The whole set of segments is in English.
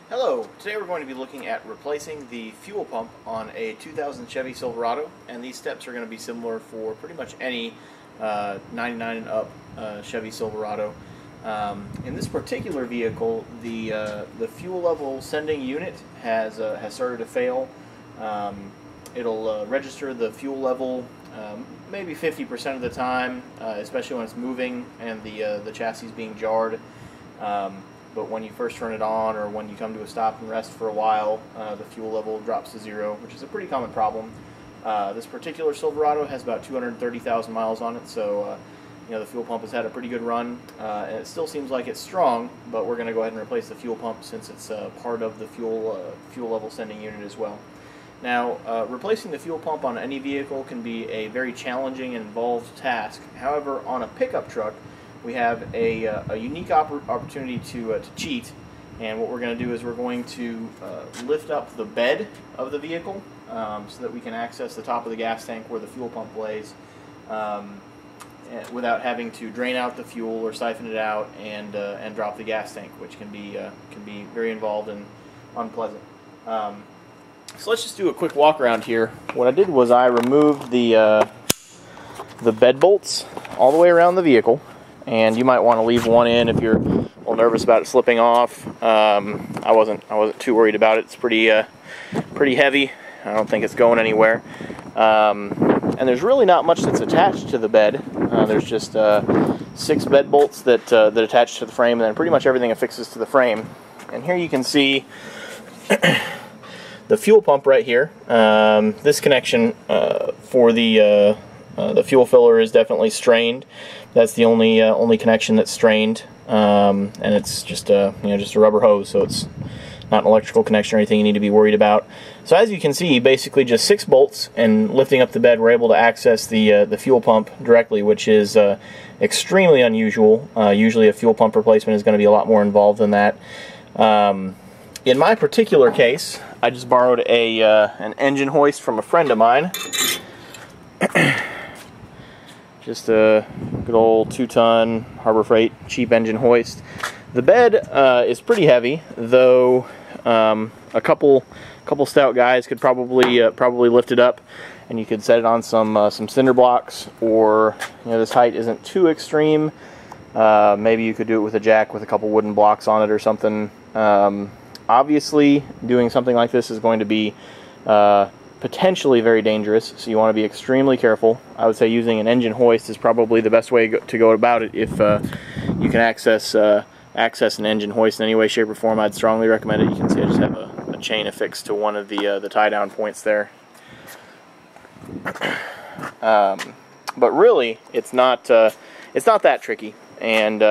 Hello, today we're going to be looking at replacing the fuel pump on a 2000 Chevy Silverado, and these steps are going to be similar for pretty much any 99 and up Chevy Silverado. In this particular vehicle, the fuel level sending unit has started to fail. It'll register the fuel level maybe 50% of the time, especially when it's moving and the chassis is being jarred. But when you first turn it on, or when you come to a stop and rest for a while, the fuel level drops to zero, which is a pretty common problem. This particular Silverado has about 230,000 miles on it, so the fuel pump has had a pretty good run, and it still seems like it's strong. But we're going to go ahead and replace the fuel pump since it's part of the fuel level sending unit as well. Now, replacing the fuel pump on any vehicle can be a very challenging and involved task. However, on a pickup truck, we have a unique opportunity to cheat, and what we're going to do is we're going to lift up the bed of the vehicle so that we can access the top of the gas tank where the fuel pump lays without having to drain out the fuel or siphon it out and drop the gas tank, which can be very involved and unpleasant. So let's just do a quick walk around here. What I did was I removed the bed bolts all the way around the vehicle. And you might want to leave one in if you're a little nervous about it slipping off. I wasn't too worried about it. It's pretty heavy. I don't think it's going anywhere. And there's really not much that's attached to the bed. There's just 6 bed bolts that attach to the frame, and then pretty much everything affixes to the frame. And here you can see the fuel pump right here. This connection for the fuel filler is definitely strained. That's the only connection that's strained, and it's just a rubber hose, so it's not an electrical connection or anything you need to be worried about. So as you can see, basically just 6 bolts, and lifting up the bed, we're able to access the fuel pump directly, which is extremely unusual. Usually a fuel pump replacement is going to be a lot more involved than that. In my particular case, I just borrowed an engine hoist from a friend of mine. Just a good old 2-ton Harbor Freight cheap engine hoist. The bed is pretty heavy, though a couple stout guys could probably lift it up, and you could set it on some cinder blocks, or this height isn't too extreme. Maybe you could do it with a jack with a couple wooden blocks on it or something. Obviously, doing something like this is going to be potentially very dangerous, so you want to be extremely careful. I would say using an engine hoist is probably the best way to go about it. If you can access an engine hoist in any way, shape, or form, I'd strongly recommend it. You can see I just have a chain affixed to one of the tie-down points there. But really, it's not that tricky. And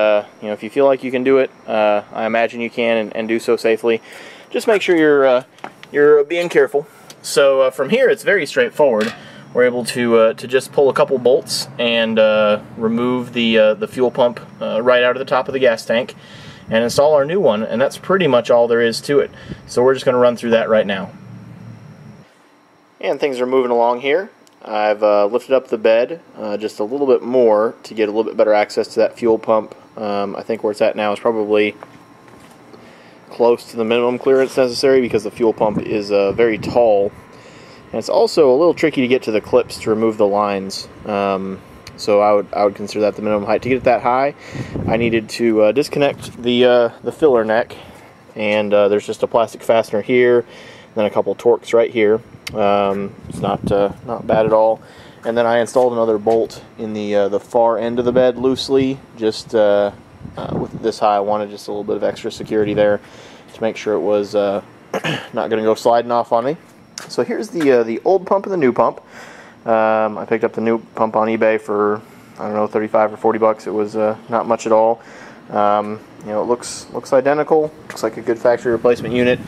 if you feel like you can do it, I imagine you can, and do so safely. Just make sure you're being careful. So from here, it's very straightforward. We're able to just pull a couple bolts and remove the fuel pump right out of the top of the gas tank and install our new one, and that's pretty much all there is to it. So we're just going to run through that right now. And things are moving along here. I've lifted up the bed just a little bit more to get a little bit better access to that fuel pump. I think where it's at now is probably close to the minimum clearance necessary, because the fuel pump is very tall, and it's also a little tricky to get to the clips to remove the lines. So I would consider that the minimum height. To get it that high, I needed to disconnect the filler neck, and there's just a plastic fastener here, and then a couple Torx right here. It's not bad at all. And then I installed another bolt in the far end of the bed loosely, just with this high. I wanted just a little bit of extra security there to make sure it was not going to go sliding off on me. So here's the old pump and the new pump. I picked up the new pump on eBay for, I don't know, 35 or 40 bucks. It was not much at all. It looks identical. Looks like a good factory replacement unit.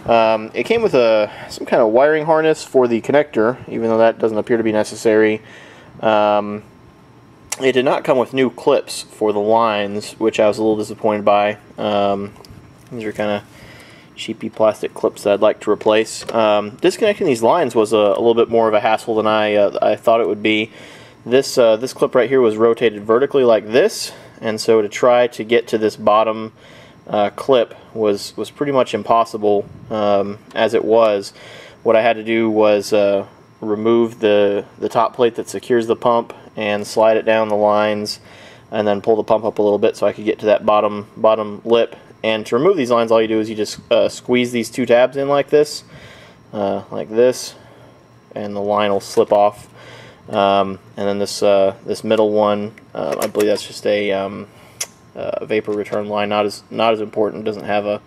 It came with some kind of wiring harness for the connector, even though that doesn't appear to be necessary. It did not come with new clips for the lines, which I was a little disappointed by. These are kind of cheapy plastic clips that I'd like to replace. Disconnecting these lines was a little bit more of a hassle than I thought it would be. This clip right here was rotated vertically like this, and so to try to get to this bottom clip was pretty much impossible as it was. What I had to do was remove the top plate that secures the pump and slide it down the lines, and then pull the pump up a little bit so I could get to that bottom lip. And to remove these lines, all you do is you just squeeze these two tabs in like this, and the line will slip off. And then this middle one, I believe that's just a vapor return line. Not as important. It doesn't have a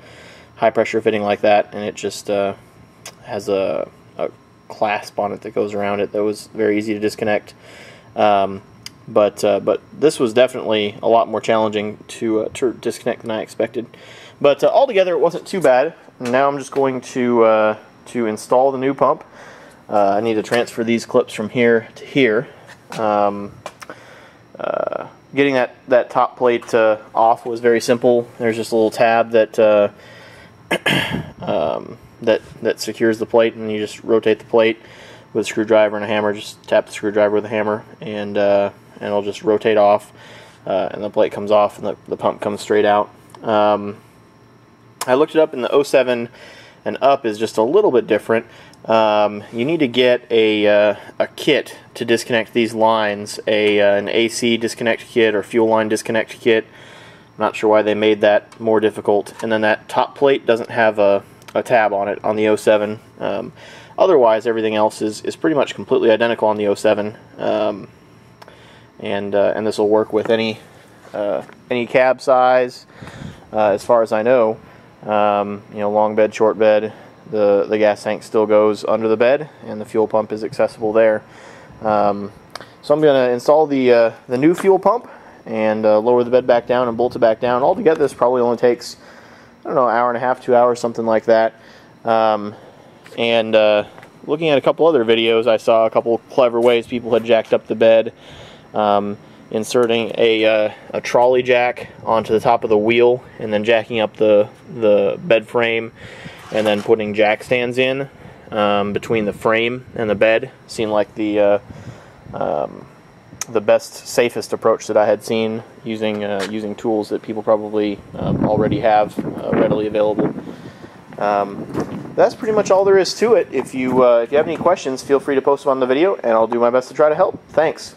high pressure fitting like that, and it just has a clasp on it that goes around it that was very easy to disconnect. But this was definitely a lot more challenging to disconnect than I expected. But altogether, it wasn't too bad. Now I'm just going to install the new pump. I need to transfer these clips from here to here. Getting that top plate off was very simple. There's just a little tab that that secures the plate, and you just rotate the plate with a screwdriver and a hammer. Just tap the screwdriver with a hammer, and it'll just rotate off, and the plate comes off, and the pump comes straight out. I looked it up, and the 07 and up is just a little bit different. You need to get a kit to disconnect these lines, an AC disconnect kit or fuel line disconnect kit. I'm not sure why they made that more difficult. And then that top plate doesn't have a tab on it on the 07. Otherwise, everything else is pretty much completely identical on the 07. And this will work with any cab size, as far as I know. Long bed, short bed. The gas tank still goes under the bed, and the fuel pump is accessible there. So I'm going to install the new fuel pump and lower the bed back down and bolt it back down. Altogether, this probably only takes, I don't know, an hour and a half, 2 hours, something like that. Looking at a couple other videos, I saw a couple clever ways people had jacked up the bed. Inserting a trolley jack onto the top of the wheel, and then jacking up the bed frame, and then putting jack stands in between the frame and the bed. Seemed like the best, safest approach that I had seen, using tools that people probably already have readily available. That's pretty much all there is to it. If you have any questions, feel free to post them on the video, and I'll do my best to try to help. Thanks.